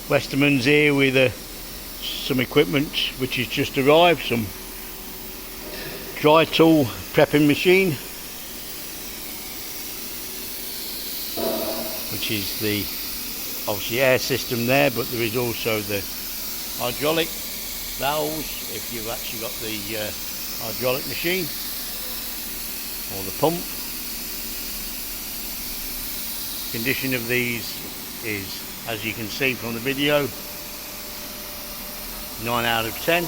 Westermans here with some equipment which has just arrived, some dry tool prepping machine, which is the obviously air system there, but there is also the hydraulic valves if you've actually got the hydraulic machine or the pump. Condition of these is, as you can see from the video, 9 out of 10.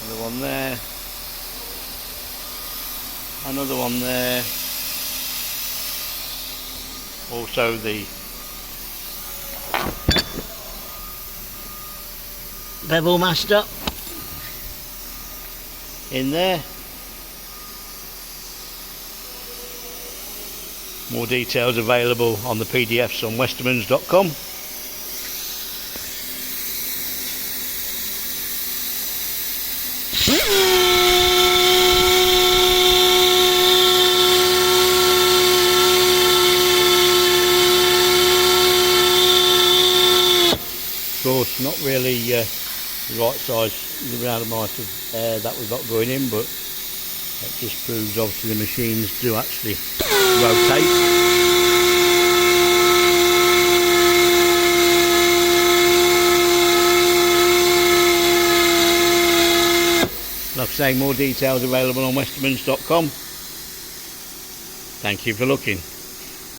Another one there, another one there. Also the bevel master in there. More details available on the PDFs on westermans.com. Of course, not really the right size, the amount of air that we've got going in, but it just proves obviously the machines do actually rotate. Like I say, more details available on westermans.com. Thank you for looking.